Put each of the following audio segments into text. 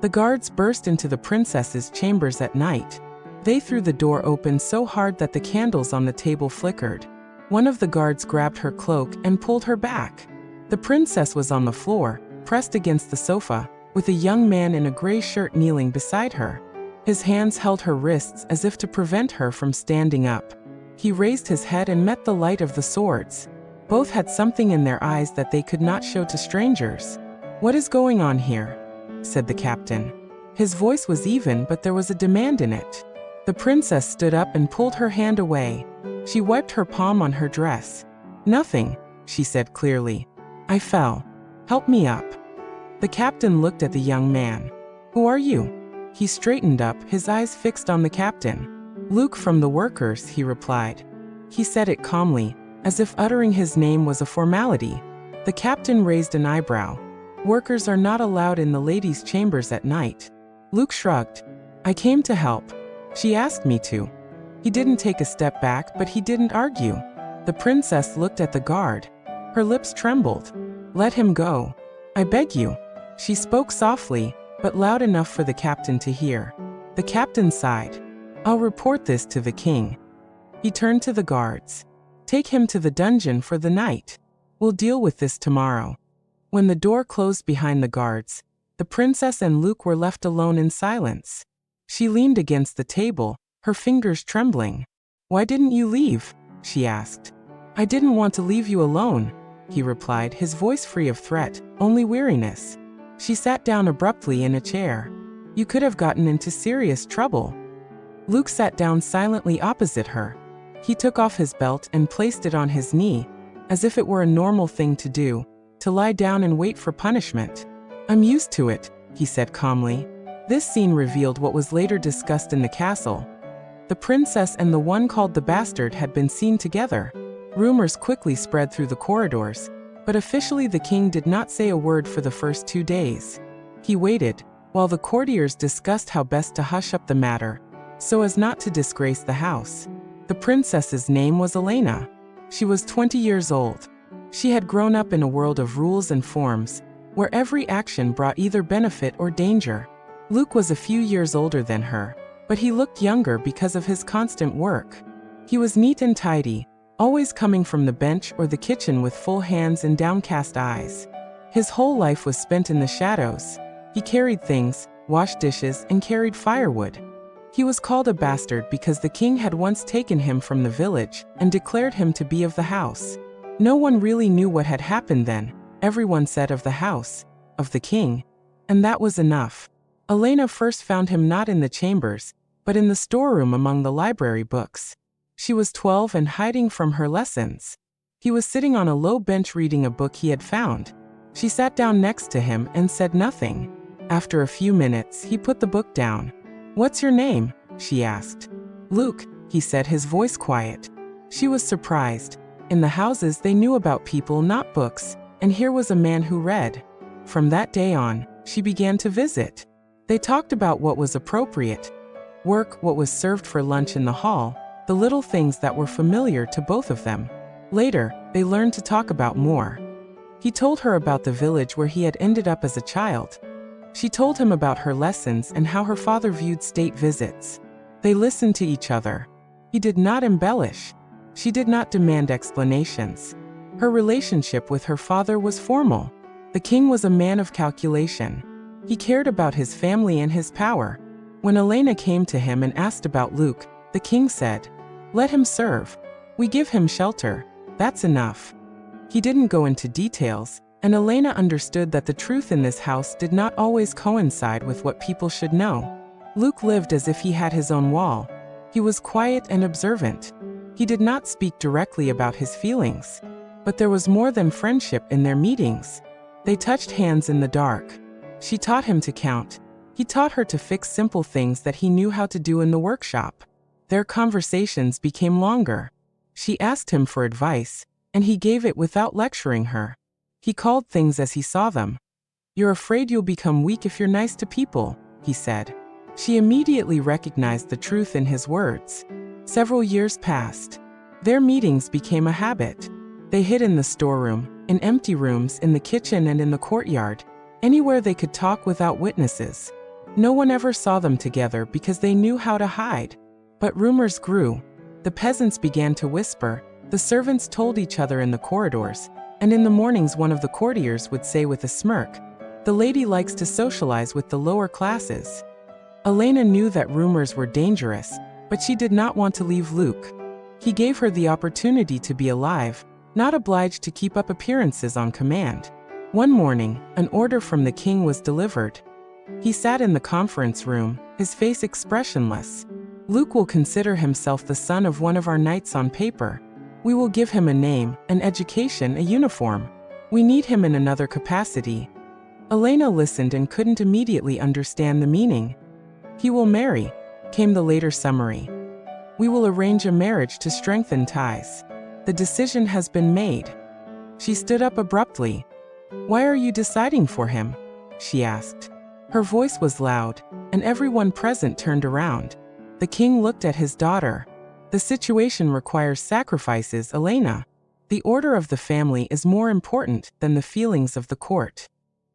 The guards burst into the princess's chambers at night. They threw the door open so hard that the candles on the table flickered. One of the guards grabbed her cloak and pulled her back. The princess was on the floor, pressed against the sofa, with a young man in a gray shirt kneeling beside her. His hands held her wrists as if to prevent her from standing up. He raised his head and met the light of the swords. Both had something in their eyes that they could not show to strangers. "What is going on here?" said the captain. His voice was even, but there was a demand in it. The princess stood up and pulled her hand away. She wiped her palm on her dress. "Nothing," she said clearly. "I fell. Help me up." The captain looked at the young man. "Who are you?" He straightened up, his eyes fixed on the captain. "Luke from the workers," he replied. He said it calmly, as if uttering his name was a formality. The captain raised an eyebrow. "Workers are not allowed in the ladies' chambers at night." Luke shrugged. "I came to help. She asked me to." He didn't take a step back, but he didn't argue. The princess looked at the guard. Her lips trembled. "Let him go. I beg you." She spoke softly, but loud enough for the captain to hear. The captain sighed. "I'll report this to the king." He turned to the guards. "Take him to the dungeon for the night. We'll deal with this tomorrow." When the door closed behind the guards, the princess and Luke were left alone in silence. She leaned against the table, her fingers trembling. "Why didn't you leave?" she asked. "I didn't want to leave you alone," he replied, his voice free of threat, only weariness. She sat down abruptly in a chair. "You could have gotten into serious trouble." Luke sat down silently opposite her. He took off his belt and placed it on his knee, as if it were a normal thing to do, to lie down and wait for punishment. "I'm used to it," he said calmly. This scene revealed what was later discussed in the castle. The princess and the one called the bastard had been seen together. Rumors quickly spread through the corridors, but officially the king did not say a word for the first 2 days. He waited, while the courtiers discussed how best to hush up the matter, so as not to disgrace the house. The princess's name was Elena. She was 20 years old. She had grown up in a world of rules and forms, where every action brought either benefit or danger. Luke was a few years older than her, but he looked younger because of his constant work. He was neat and tidy, always coming from the bench or the kitchen with full hands and downcast eyes. His whole life was spent in the shadows. He carried things, washed dishes, and carried firewood. He was called a bastard because the king had once taken him from the village and declared him to be of the house. No one really knew what had happened then. Everyone said of the house, of the king, and that was enough. Elena first found him not in the chambers, but in the storeroom among the library books. She was 12 and hiding from her lessons. He was sitting on a low bench reading a book he had found. She sat down next to him and said nothing. After a few minutes, he put the book down. "What's your name?" she asked. "Luke," he said, his voice quiet. She was surprised. In the houses they knew about people, not books, and here was a man who read. From that day on, she began to visit. They talked about what was appropriate. Work, what was served for lunch in the hall, the little things that were familiar to both of them. Later, they learned to talk about more. He told her about the village where he had ended up as a child. She told him about her lessons and how her father viewed state visits. They listened to each other. He did not embellish. She did not demand explanations. Her relationship with her father was formal. The king was a man of calculation. He cared about his family and his power. When Elena came to him and asked about Luke, the king said, "Let him serve. We give him shelter. That's enough." He didn't go into details, and Elena understood that the truth in this house did not always coincide with what people should know. Luke lived as if he had his own wall. He was quiet and observant. He did not speak directly about his feelings, but there was more than friendship in their meetings. They touched hands in the dark. She taught him to count. He taught her to fix simple things that he knew how to do in the workshop. Their conversations became longer. She asked him for advice, and he gave it without lecturing her. He called things as he saw them. "You're afraid you'll become weak if you're nice to people," he said. She immediately recognized the truth in his words. Several years passed. Their meetings became a habit. They hid in the storeroom, in empty rooms, in the kitchen, and in the courtyard, anywhere they could talk without witnesses. No one ever saw them together because they knew how to hide. But rumors grew. The peasants began to whisper, the servants told each other in the corridors, and in the mornings one of the courtiers would say with a smirk, "The lady likes to socialize with the lower classes." Elena knew that rumors were dangerous, but she did not want to leave Luke. He gave her the opportunity to be alive, not obliged to keep up appearances on command. One morning, an order from the king was delivered. He sat in the conference room, his face expressionless. "Luke will consider himself the son of one of our knights on paper. We will give him a name, an education, a uniform. We need him in another capacity." Elena listened and couldn't immediately understand the meaning. "He will marry," came the later summary. "We will arrange a marriage to strengthen ties. The decision has been made." She stood up abruptly. "Why are you deciding for him?" she asked. Her voice was loud, and everyone present turned around. The king looked at his daughter. "The situation requires sacrifices, Elena. The order of the family is more important than the feelings of the court."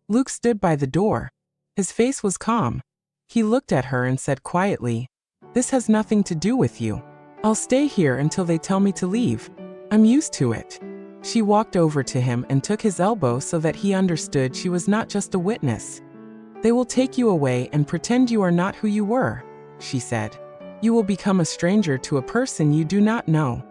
Luke stood by the door. His face was calm. He looked at her and said quietly, "This has nothing to do with you. I'll stay here until they tell me to leave. I'm used to it." She walked over to him and took his elbow so that he understood she was not just a witness. "They will take you away and pretend you are not who you were," she said. "You will become a stranger to a person you do not know."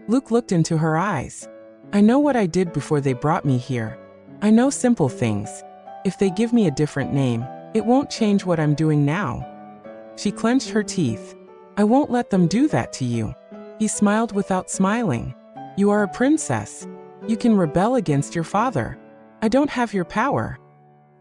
Luke looked into her eyes. "I know what I did before they brought me here. I know simple things. If they give me a different name, it won't change what I'm doing now." She clenched her teeth. "I won't let them do that to you." He smiled without smiling. "You are a princess. You can rebel against your father. I don't have your power."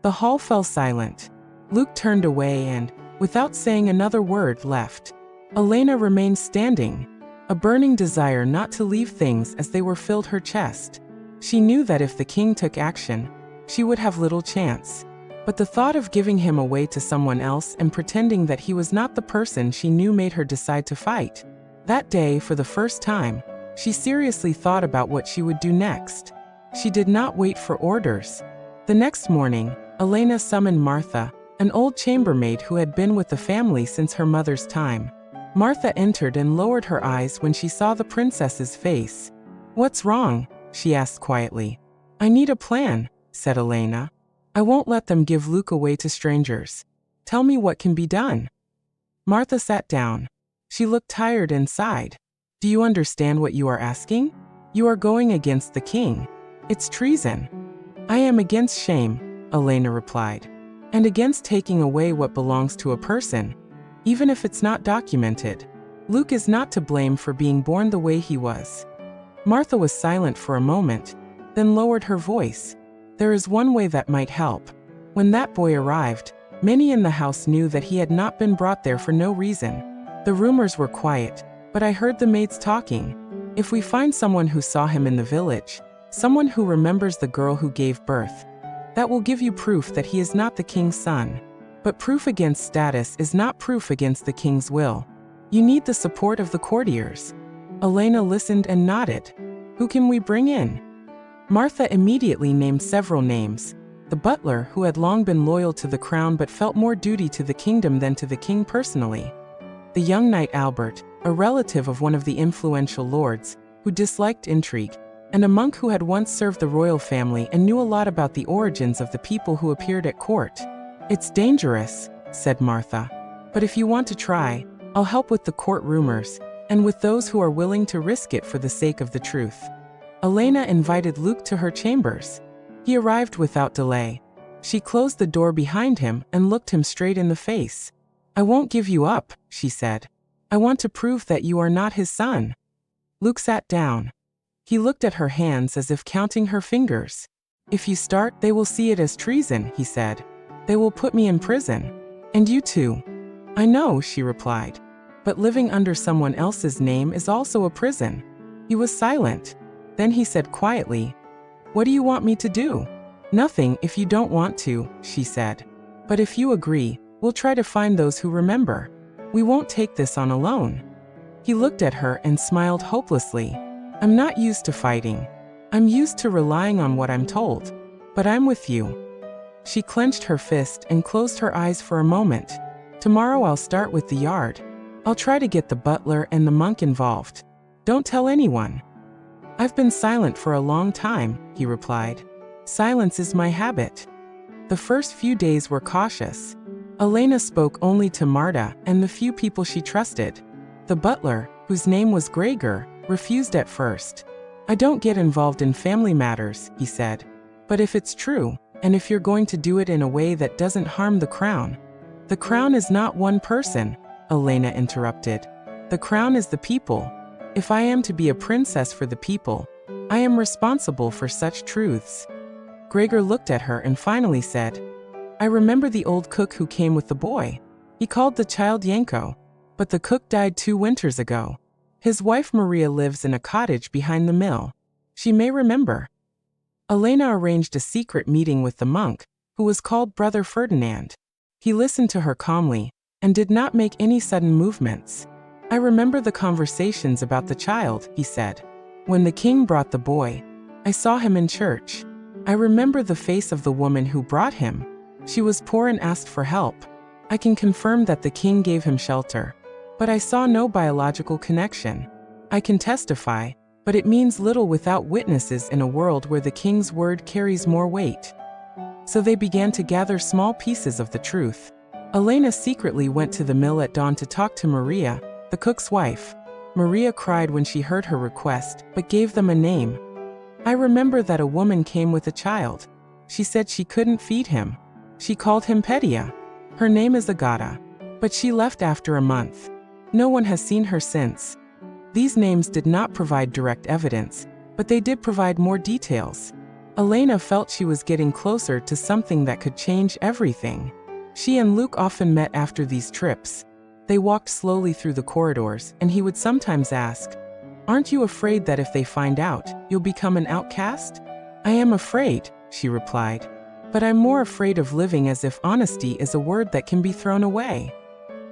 The hall fell silent. Luke turned away and, without saying another word, left. Elena remained standing. A burning desire not to leave things as they were filled her chest. She knew that if the king took action, she would have little chance. But the thought of giving him away to someone else and pretending that he was not the person she knew made her decide to fight. That day, for the first time, she seriously thought about what she would do next. She did not wait for orders. The next morning, Elena summoned Martha, an old chambermaid who had been with the family since her mother's time. Martha entered and lowered her eyes when she saw the princess's face. "What's wrong?" she asked quietly. "I need a plan," said Elena. "I won't let them give Luke away to strangers. Tell me what can be done." Martha sat down. She looked tired and sighed. "Do you understand what you are asking? You are going against the king. It's treason." "I am against shame," Elena replied, "and against taking away what belongs to a person, even if it's not documented. Luke is not to blame for being born the way he was." Martha was silent for a moment, then lowered her voice. "There is one way that might help. When that boy arrived, many in the house knew that he had not been brought there for no reason. The rumors were quiet, but I heard the maids talking. If we find someone who saw him in the village, someone who remembers the girl who gave birth, that will give you proof that he is not the king's son. But proof against status is not proof against the king's will. You need the support of the courtiers." Elena listened and nodded. "Who can we bring in?" Martha immediately named several names. The butler, who had long been loyal to the crown but felt more duty to the kingdom than to the king personally. The young knight Albert, a relative of one of the influential lords, who disliked intrigue, and a monk who had once served the royal family and knew a lot about the origins of the people who appeared at court. "It's dangerous," said Martha. "But if you want to try, I'll help with the court rumors, and with those who are willing to risk it for the sake of the truth." Elena invited Luke to her chambers. He arrived without delay. She closed the door behind him and looked him straight in the face. "I won't give you up," she said. "I want to prove that you are not his son." Luke sat down. He looked at her hands as if counting her fingers. "If you start, they will see it as treason," he said. "They will put me in prison. And you too." "I know," she replied. "But living under someone else's name is also a prison." He was silent. Then he said quietly, "What do you want me to do?" "Nothing if you don't want to," she said. "But if you agree, we'll try to find those who remember. We won't take this on alone." He looked at her and smiled hopelessly. "I'm not used to fighting. I'm used to relying on what I'm told. But I'm with you." She clenched her fist and closed her eyes for a moment. Tomorrow I'll start with the yard. I'll try to get the butler and the monk involved. Don't tell anyone. I've been silent for a long time, he replied. Silence is my habit. The first few days were cautious. Elena spoke only to Marta and the few people she trusted. The butler, whose name was Gregor, refused at first. I don't get involved in family matters, he said. But if it's true, and if you're going to do it in a way that doesn't harm the crown. The crown is not one person, Elena interrupted. The crown is the people. If I am to be a princess for the people, I am responsible for such truths. Gregor looked at her and finally said, I remember the old cook who came with the boy. He called the child Yanko, but the cook died 2 winters ago. His wife Maria lives in a cottage behind the mill. She may remember. Elena arranged a secret meeting with the monk, who was called Brother Ferdinand. He listened to her calmly, and did not make any sudden movements. I remember the conversations about the child, he said. When the king brought the boy, I saw him in church. I remember the face of the woman who brought him. She was poor and asked for help. I can confirm that the king gave him shelter. But I saw no biological connection. I can testify, but it means little without witnesses in a world where the king's word carries more weight. So they began to gather small pieces of the truth. Elena secretly went to the mill at dawn to talk to Maria, the cook's wife. Maria cried when she heard her request, but gave them a name. I remember that a woman came with a child. She said she couldn't feed him. She called him Petia. Her name is Agata. But she left after a month. No one has seen her since. These names did not provide direct evidence, but they did provide more details. Elena felt she was getting closer to something that could change everything. She and Luke often met after these trips. They walked slowly through the corridors, and he would sometimes ask, Aren't you afraid that if they find out, you'll become an outcast? I am afraid, she replied. But I'm more afraid of living as if honesty is a word that can be thrown away.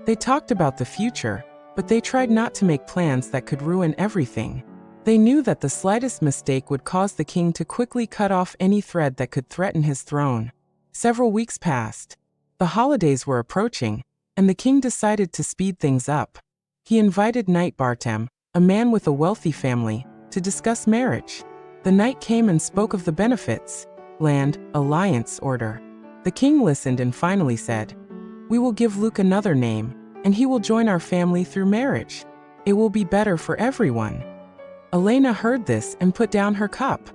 They talked about the future, but they tried not to make plans that could ruin everything. They knew that the slightest mistake would cause the king to quickly cut off any thread that could threaten his throne. Several weeks passed. The holidays were approaching, and the king decided to speed things up. He invited Knight Bartem, a man with a wealthy family, to discuss marriage. The knight came and spoke of the benefits, land, alliance, order. The king listened and finally said, We will give Luke another name, and he will join our family through marriage. It will be better for everyone. Elena heard this and put down her cup.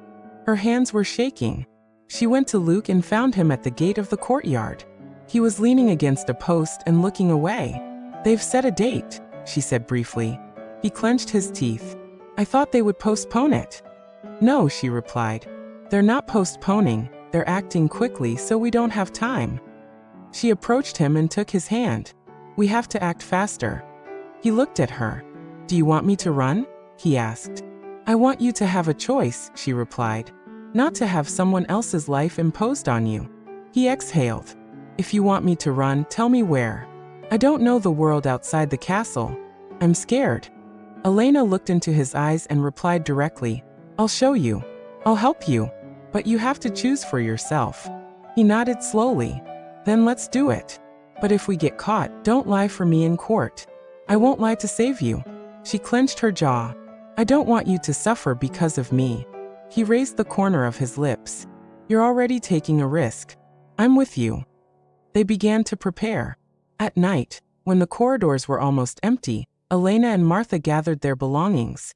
Her hands were shaking. She went to Luke and found him at the gate of the courtyard. He was leaning against a post and looking away. They've set a date, she said briefly. He clenched his teeth. I thought they would postpone it. No, she replied. They're not postponing, they're acting quickly so we don't have time. She approached him and took his hand. We have to act faster. He looked at her. Do you want me to run? He asked. I want you to have a choice, she replied. Not to have someone else's life imposed on you. He exhaled. If you want me to run, tell me where. I don't know the world outside the castle. I'm scared. Elena looked into his eyes and replied directly, I'll show you. I'll help you. But you have to choose for yourself. He nodded slowly. Then let's do it. But if we get caught, don't lie for me in court. I won't lie to save you. She clenched her jaw. I don't want you to suffer because of me. He raised the corner of his lips. You're already taking a risk. I'm with you. They began to prepare. At night, when the corridors were almost empty, Elena and Martha gathered their belongings.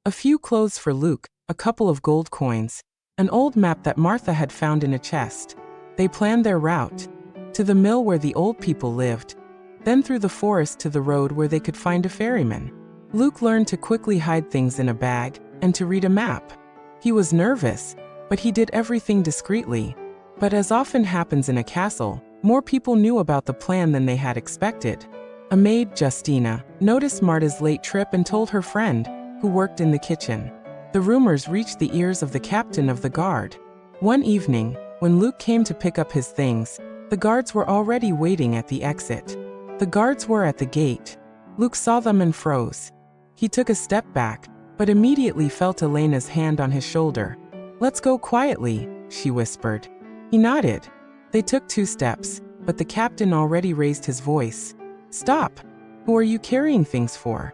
A few clothes for Luke, a couple of gold coins, an old map that Martha had found in a chest. They planned their route. To the mill where the old people lived, then through the forest to the road where they could find a ferryman. Luke learned to quickly hide things in a bag and to read a map. He was nervous, but he did everything discreetly. But as often happens in a castle, more people knew about the plan than they had expected. A maid, Justina, noticed Marta's late trip and told her friend, who worked in the kitchen. The rumors reached the ears of the captain of the guard. One evening, when Luke came to pick up his things, the guards were already waiting at the exit. The guards were at the gate. Luke saw them and froze. He took a step back, but immediately felt Elena's hand on his shoulder. Let's go quietly, she whispered. He nodded. They took 2 steps, but the captain already raised his voice. "Stop! Who are you carrying things for?"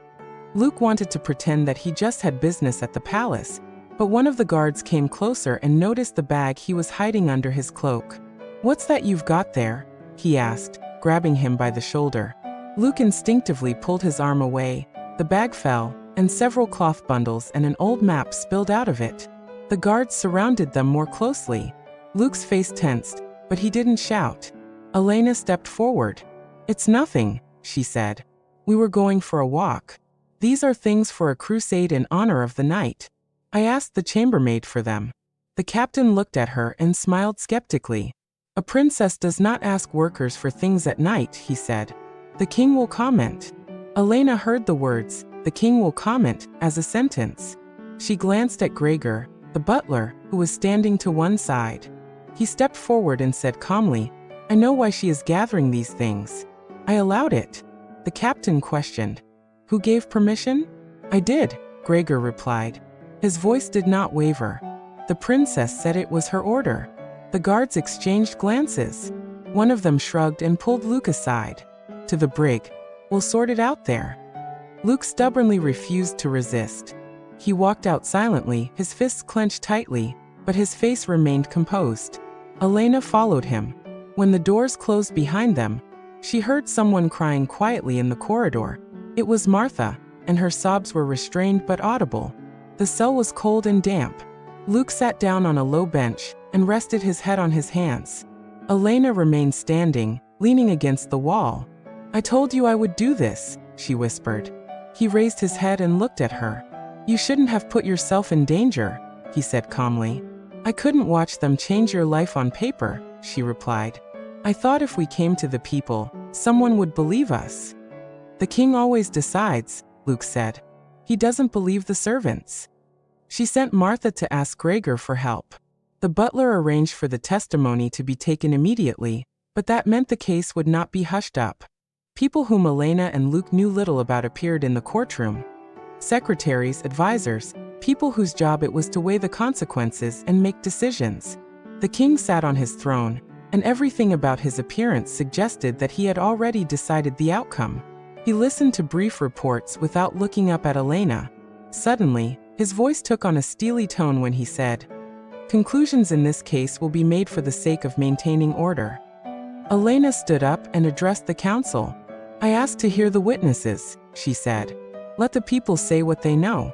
Luke wanted to pretend that he just had business at the palace, but one of the guards came closer and noticed the bag he was hiding under his cloak. "What's that you've got there?" he asked, grabbing him by the shoulder. Luke instinctively pulled his arm away. The bag fell, and several cloth bundles and an old map spilled out of it. The guards surrounded them more closely. Luke's face tensed, but he didn't shout. Elena stepped forward. "It's nothing," she said. "We were going for a walk. These are things for a crusade in honor of the night. I asked the chambermaid for them." The captain looked at her and smiled skeptically. "A princess does not ask workers for things at night," he said. "The king will comment." Elena heard the words, "the king will comment," as a sentence. She glanced at Gregor, the butler, who was standing to one side. He stepped forward and said calmly, "I know why she is gathering these things. I allowed it." The captain questioned, "Who gave permission?" "I did," Gregor replied. His voice did not waver. "The princess said it was her order." The guards exchanged glances. One of them shrugged and pulled Luke aside. "To the brig. We'll sort it out there." Luke stubbornly refused to resist. He walked out silently, his fists clenched tightly, but his face remained composed. Elena followed him. When the doors closed behind them, she heard someone crying quietly in the corridor. It was Martha, and her sobs were restrained but audible. The cell was cold and damp. Luke sat down on a low bench and rested his head on his hands. Elena remained standing, leaning against the wall. "I told you I would do this," she whispered. He raised his head and looked at her. "You shouldn't have put yourself in danger," he said calmly. "I couldn't watch them change your life on paper," she replied. "I thought if we came to the people, someone would believe us." "The king always decides," Luke said. "He doesn't believe the servants." She sent Martha to ask Gregor for help. The butler arranged for the testimony to be taken immediately, but that meant the case would not be hushed up. People whom Elena and Luke knew little about appeared in the courtroom. Secretaries, advisors, people whose job it was to weigh the consequences and make decisions. The king sat on his throne, and everything about his appearance suggested that he had already decided the outcome. He listened to brief reports without looking up at Elena. Suddenly, his voice took on a steely tone when he said, "Conclusions in this case will be made for the sake of maintaining order." Elena stood up and addressed the council. "I asked to hear the witnesses," she said. "Let the people say what they know."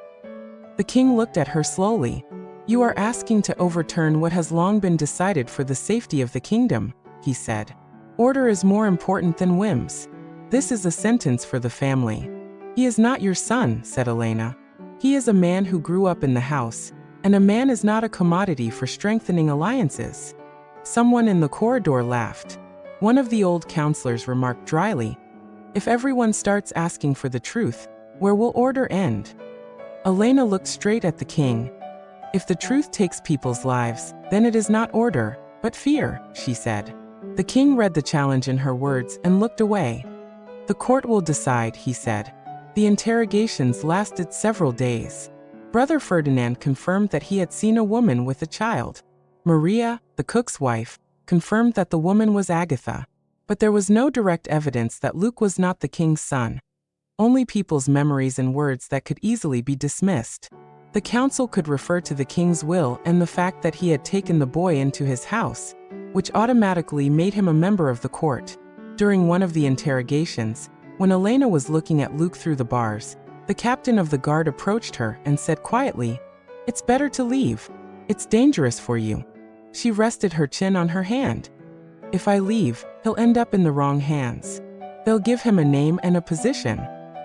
The king looked at her slowly. "You are asking to overturn what has long been decided for the safety of the kingdom," he said. "Order is more important than whims. This is a sentence for the family." "He is not your son," said Elena. "He is a man who grew up in the house, and a man is not a commodity for strengthening alliances." Someone in the corridor laughed. One of the old counselors remarked dryly, "If everyone starts asking for the truth, where will order end?" Elena looked straight at the king. "If the truth takes people's lives, then it is not order, but fear," she said. The king read the challenge in her words and looked away. "The court will decide," he said. The interrogations lasted several days. Brother Ferdinand confirmed that he had seen a woman with a child. Maria, the cook's wife, confirmed that the woman was Agatha. But there was no direct evidence that Luke was not the king's son. Only people's memories and words that could easily be dismissed. The council could refer to the king's will and the fact that he had taken the boy into his house, which automatically made him a member of the court. During one of the interrogations, when Elena was looking at Luke through the bars, the captain of the guard approached her and said quietly, "It's better to leave. It's dangerous for you." She rested her chin on her hand. "If I leave, he'll end up in the wrong hands. They'll give him a name and a position."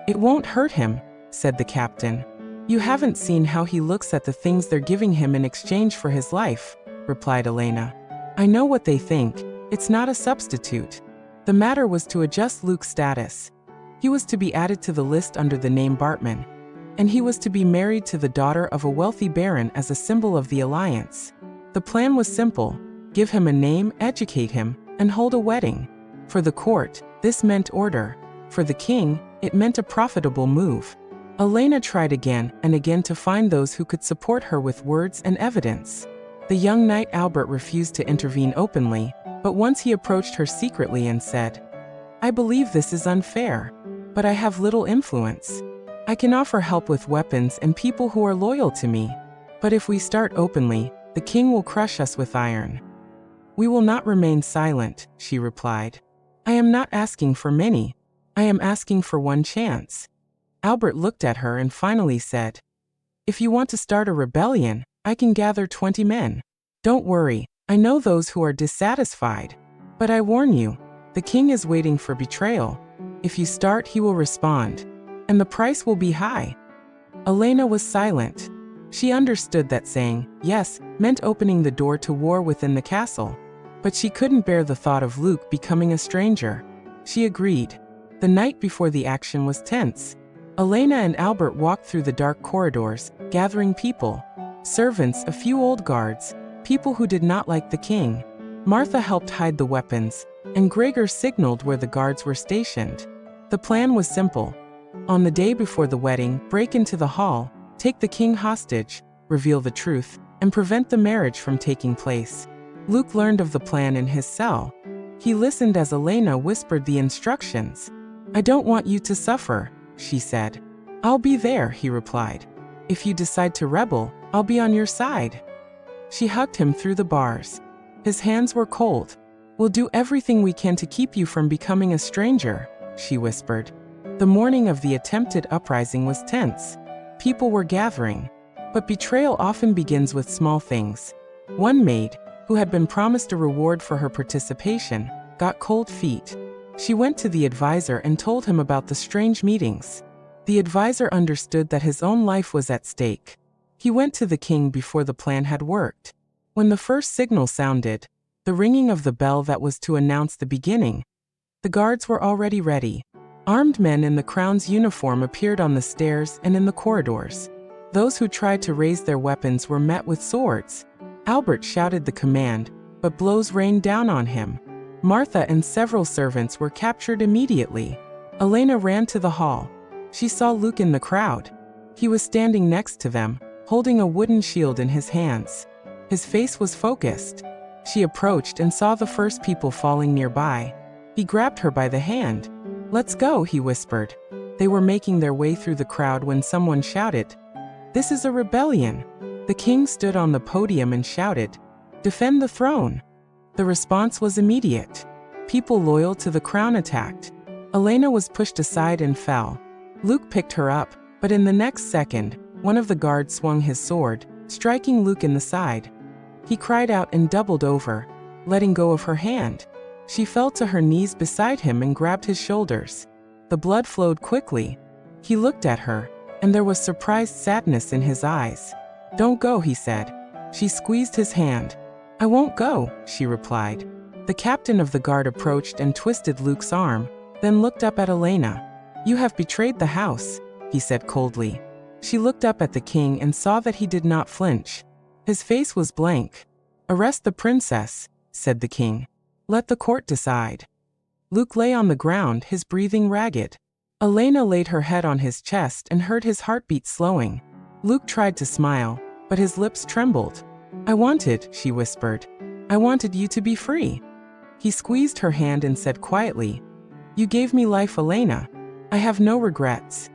"It won't hurt him," said the captain. "You haven't seen how he looks at the things they're giving him in exchange for his life," replied Elena. "I know what they think. It's not a substitute." The matter was to adjust Luke's status. He was to be added to the list under the name Bartman, and he was to be married to the daughter of a wealthy baron as a symbol of the alliance. The plan was simple: give him a name, educate him, and hold a wedding. For the court, this meant order. For the king, it meant a profitable move. Elena tried again and again to find those who could support her with words and evidence. The young knight Albert refused to intervene openly. But once he approached her secretly and said, "I believe this is unfair, but I have little influence. I can offer help with weapons and people who are loyal to me. But if we start openly, the king will crush us with iron." "We will not remain silent," she replied. "I am not asking for many. I am asking for one chance." Albert looked at her and finally said, "If you want to start a rebellion, I can gather 20 men. Don't worry, I know those who are dissatisfied. But I warn you, the king is waiting for betrayal. If you start, he will respond, and the price will be high." Elena was silent. She understood that saying yes meant opening the door to war within the castle. But she couldn't bear the thought of Luke becoming a stranger. She agreed. The night before the action was tense. Elena and Albert walked through the dark corridors, gathering people. Servants, a few old guards, people who did not like the king. Martha helped hide the weapons, and Gregor signaled where the guards were stationed. The plan was simple. On the day before the wedding, break into the hall, take the king hostage, reveal the truth, and prevent the marriage from taking place. Luke learned of the plan in his cell. He listened as Elena whispered the instructions. "I don't want you to suffer," she said. "I'll be there," he replied. "If you decide to rebel, I'll be on your side." She hugged him through the bars. His hands were cold. "We'll do everything we can to keep you from becoming a stranger," she whispered. The morning of the attempted uprising was tense. People were gathering. But betrayal often begins with small things. One maid, who had been promised a reward for her participation, got cold feet. She went to the advisor and told him about the strange meetings. The advisor understood that his own life was at stake. He went to the king before the plan had worked. When the first signal sounded, the ringing of the bell that was to announce the beginning, the guards were already ready. Armed men in the crown's uniform appeared on the stairs and in the corridors. Those who tried to raise their weapons were met with swords. Albert shouted the command, but blows rained down on him. Martha and several servants were captured immediately. Elena ran to the hall. She saw Luke in the crowd. He was standing next to them, holding a wooden shield in his hands. His face was focused. She approached and saw the first people falling nearby. He grabbed her by the hand. "Let's go," he whispered. They were making their way through the crowd when someone shouted, "This is a rebellion." The king stood on the podium and shouted, "Defend the throne." The response was immediate. People loyal to the crown attacked. Elena was pushed aside and fell. Luke picked her up, but in the next second, one of the guards swung his sword, striking Luke in the side. He cried out and doubled over, letting go of her hand. She fell to her knees beside him and grabbed his shoulders. The blood flowed quickly. He looked at her, and there was surprised sadness in his eyes. "Don't go," he said. She squeezed his hand. "I won't go," she replied. The captain of the guard approached and twisted Luke's arm, then looked up at Elena. "You have betrayed the house," he said coldly. She looked up at the king and saw that he did not flinch. His face was blank. "Arrest the princess," said the king. "Let the court decide." Luke lay on the ground, his breathing ragged. Elena laid her head on his chest and heard his heartbeat slowing. Luke tried to smile, but his lips trembled. She whispered. "I wanted you to be free." He squeezed her hand and said quietly, "You gave me life, Elena. I have no regrets."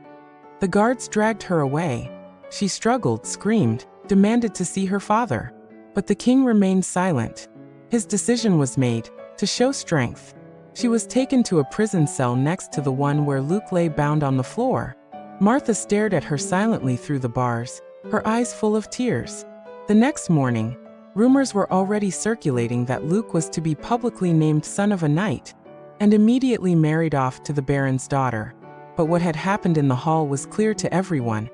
The guards dragged her away. She struggled, screamed, demanded to see her father. But the king remained silent. His decision was made, to show strength. She was taken to a prison cell next to the one where Luke lay bound on the floor. Martha stared at her silently through the bars, her eyes full of tears. The next morning, rumors were already circulating that Luke was to be publicly named son of a knight, and immediately married off to the baron's daughter. But what had happened in the hall was clear to everyone.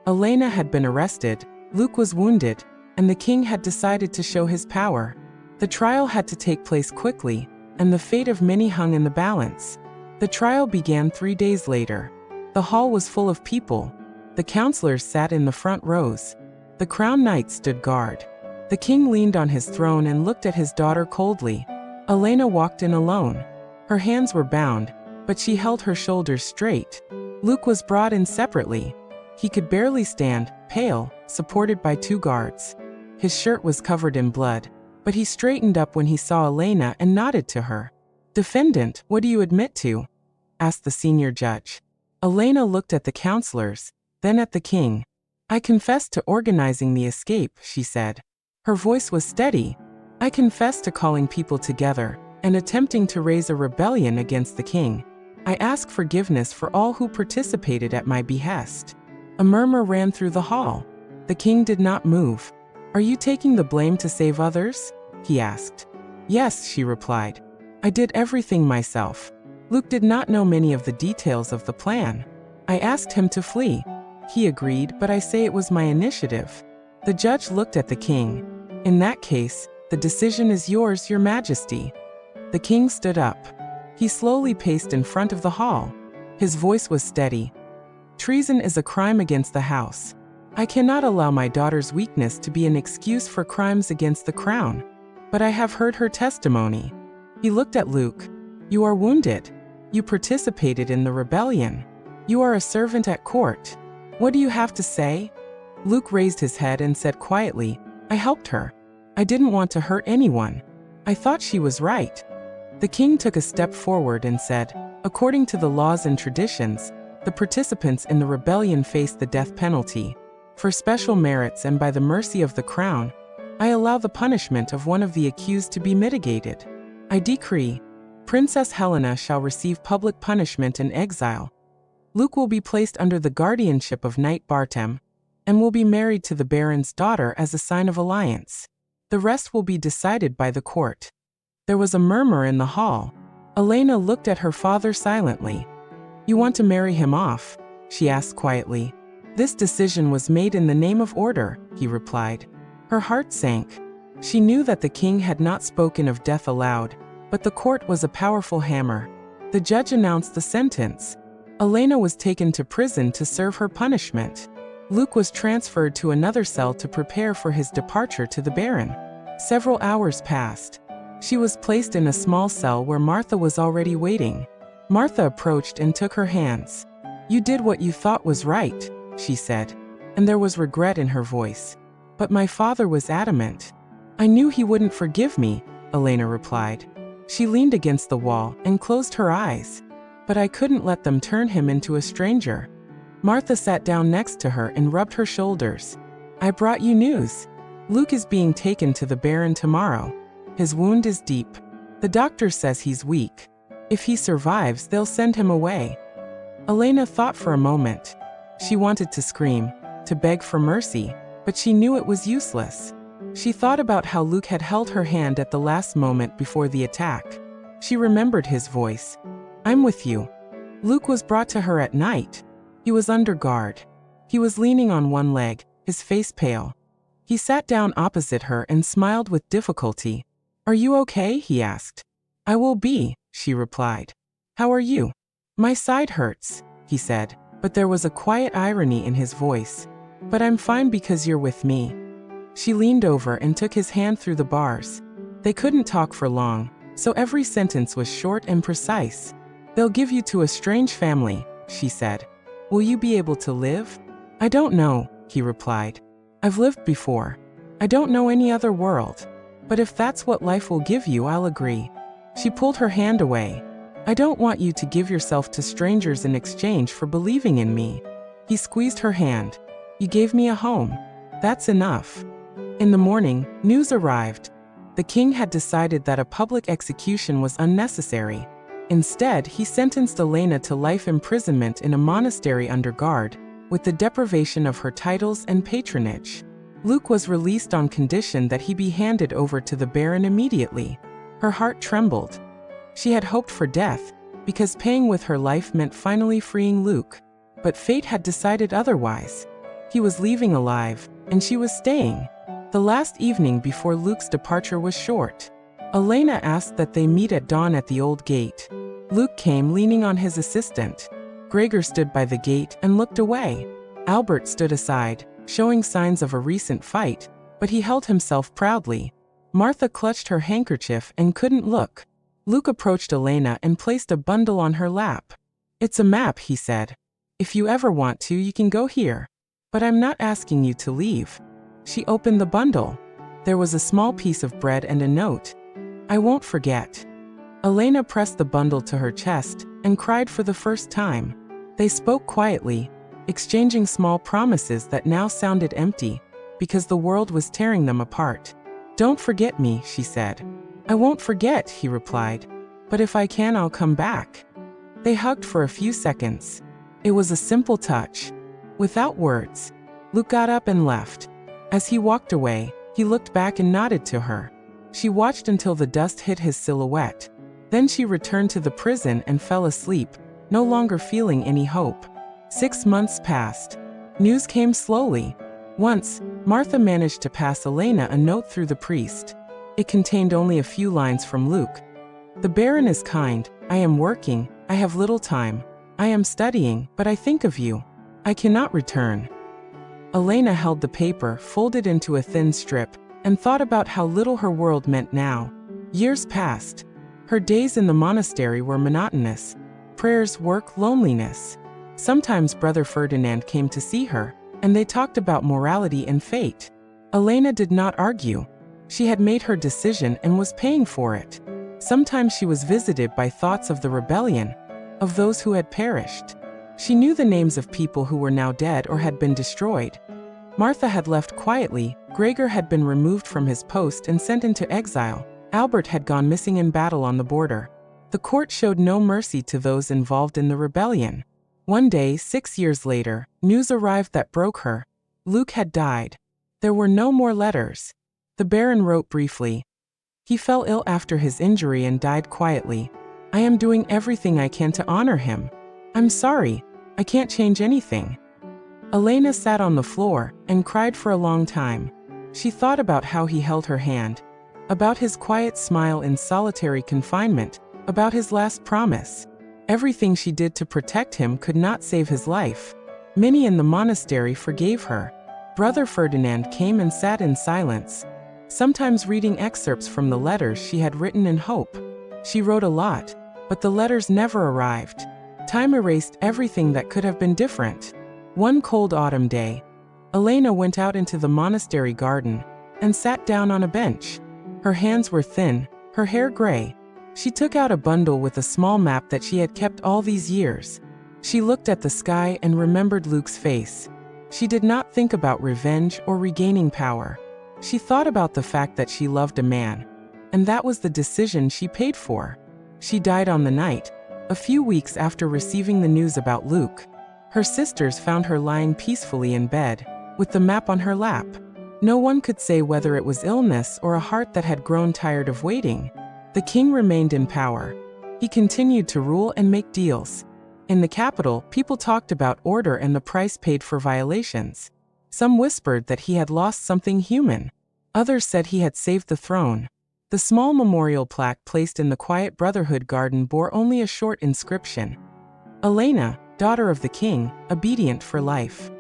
Elena had been arrested, Luke was wounded, and the king had decided to show his power. The trial had to take place quickly, and the fate of many hung in the balance. The trial began 3 days later. The hall was full of people. The counselors sat in the front rows. The crown knights stood guard. The king leaned on his throne and looked at his daughter coldly. Elena walked in alone. Her hands were bound, but she held her shoulders straight. Luke was brought in separately. He could barely stand, pale, supported by 2 guards. His shirt was covered in blood. but he straightened up when he saw Elena and nodded to her. "Defendant, what do you admit to?" asked the senior judge. Elena looked at the counselors, then at the king. "I confess to organizing the escape," she said. Her voice was steady. "I confess to calling people together and attempting to raise a rebellion against the king. I ask forgiveness for all who participated at my behest." A murmur ran through the hall. The king did not move. "Are you taking the blame to save others?" he asked. "Yes," she replied. "I did everything myself. Luke did not know many of the details of the plan. I asked him to flee. He agreed, but I say it was my initiative." The judge looked at the king. "In that case, the decision is yours, Your Majesty." The king stood up. He slowly paced in front of the hall. His voice was steady. "Treason is a crime against the house. I cannot allow my daughter's weakness to be an excuse for crimes against the crown. But I have heard her testimony." He looked at Luke. "You are wounded. You participated in the rebellion. You are a servant at court. What do you have to say?" Luke raised his head and said quietly, "I helped her. I didn't want to hurt anyone. I thought she was right." The king took a step forward and said, "According to the laws and traditions, the participants in the rebellion face the death penalty. For special merits and by the mercy of the crown, I allow the punishment of one of the accused to be mitigated. I decree, Princess Helena shall receive public punishment and exile. Luke will be placed under the guardianship of Knight Bartem, and will be married to the Baron's daughter as a sign of alliance. The rest will be decided by the court." There was a murmur in the hall. Elena looked at her father silently. "You want to marry him off?" she asked quietly. "This decision was made in the name of order," he replied. Her heart sank. She knew that the king had not spoken of death aloud, but the court was a powerful hammer. The judge announced the sentence. Elena was taken to prison to serve her punishment. Luke was transferred to another cell to prepare for his departure to the Baron. Several hours passed. She was placed in a small cell where Martha was already waiting. Martha approached and took her hands. "You did what you thought was right," she said, and there was regret in her voice. "But my father was adamant. I knew he wouldn't forgive me," Elena replied. She leaned against the wall and closed her eyes. "But I couldn't let them turn him into a stranger." Martha sat down next to her and rubbed her shoulders. "I brought you news. Luke is being taken to the Baron tomorrow. His wound is deep. The doctor says he's weak. If he survives, they'll send him away." Elena thought for a moment. She wanted to scream, to beg for mercy, but she knew it was useless. She thought about how Luke had held her hand at the last moment before the attack. She remembered his voice. "I'm with you." Luke was brought to her at night. He was under guard. He was leaning on one leg, his face pale. He sat down opposite her and smiled with difficulty. "Are you okay?" he asked. "I will be," she replied. "How are you?" "My side hurts," he said, but there was a quiet irony in his voice. "But I'm fine because you're with me." She leaned over and took his hand through the bars. They couldn't talk for long, so every sentence was short and precise. "They'll give you to a strange family," she said. "Will you be able to live?" "I don't know," he replied. "I've lived before. I don't know any other world. But if that's what life will give you, I'll agree." She pulled her hand away. "I don't want you to give yourself to strangers in exchange for believing in me." He squeezed her hand. "You gave me a home. That's enough." In the morning, news arrived. The king had decided that a public execution was unnecessary. Instead, he sentenced Elena to life imprisonment in a monastery under guard, with the deprivation of her titles and patronage. Luke was released on condition that he be handed over to the Baron immediately. Her heart trembled. She had hoped for death, because paying with her life meant finally freeing Luke. But fate had decided otherwise. He was leaving alive, and she was staying. The last evening before Luke's departure was short. Elena asked that they meet at dawn at the old gate. Luke came leaning on his assistant. Gregor stood by the gate and looked away. Albert stood aside, showing signs of a recent fight, but he held himself proudly. Martha clutched her handkerchief and couldn't look. Luke approached Elena and placed a bundle on her lap. "It's a map," he said. "If you ever want to, you can go here. But I'm not asking you to leave." She opened the bundle. There was a small piece of bread and a note. "I won't forget." Elena pressed the bundle to her chest and cried for the first time. They spoke quietly, exchanging small promises that now sounded empty because the world was tearing them apart. "Don't forget me," she said. "I won't forget," he replied. "But if I can, I'll come back." They hugged for a few seconds. It was a simple touch. Without words, Luke got up and left. As he walked away, he looked back and nodded to her. She watched until the dust hit his silhouette. Then she returned to the prison and fell asleep, no longer feeling any hope. 6 months passed. News came slowly. Once, Martha managed to pass Elena a note through the priest. It contained only a few lines from Luke. "The Baron is kind. I am working. I have little time. I am studying, but I think of you. I cannot return." Elena held the paper folded into a thin strip and thought about how little her world meant now. Years passed. Her days in the monastery were monotonous. Prayers, work, loneliness. Sometimes Brother Ferdinand came to see her, and they talked about morality and fate. Elena did not argue. She had made her decision and was paying for it. Sometimes she was visited by thoughts of the rebellion, of those who had perished. She knew the names of people who were now dead or had been destroyed. Martha had left quietly, Gregor had been removed from his post and sent into exile, Albert had gone missing in battle on the border. The court showed no mercy to those involved in the rebellion. One day, 6 years later, news arrived that broke her. Luke had died. There were no more letters. The Baron wrote briefly. He fell ill after his injury and died quietly. "I am doing everything I can to honor him. I'm sorry. I can't change anything." Elena sat on the floor and cried for a long time. She thought about how he held her hand, about his quiet smile in solitary confinement, about his last promise. Everything she did to protect him could not save his life. Many in the monastery forgave her. Brother Ferdinand came and sat in silence, sometimes reading excerpts from the letters she had written in hope. She wrote a lot, but the letters never arrived. Time erased everything that could have been different. One cold autumn day, Elena went out into the monastery garden and sat down on a bench. Her hands were thin, her hair gray. She took out a bundle with a small map that she had kept all these years. She looked at the sky and remembered Luke's face. She did not think about revenge or regaining power. She thought about the fact that she loved a man, and that was the decision she paid for. She died on the night, a few weeks after receiving the news about Luke. Her sisters found her lying peacefully in bed, with the map on her lap. No one could say whether it was illness or a heart that had grown tired of waiting. The king remained in power. He continued to rule and make deals. In the capital, people talked about order and the price paid for violations. Some whispered that he had lost something human. Others said he had saved the throne. The small memorial plaque placed in the quiet Brotherhood garden bore only a short inscription. Elena, daughter of the king, obedient for life.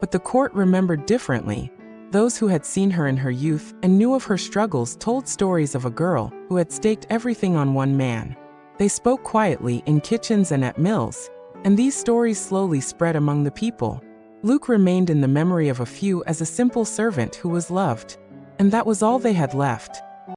But the court remembered differently. Those who had seen her in her youth and knew of her struggles told stories of a girl who had staked everything on one man. They spoke quietly in kitchens and at mills, and these stories slowly spread among the people. Luke remained in the memory of a few as a simple servant who was loved. And that was all they had left.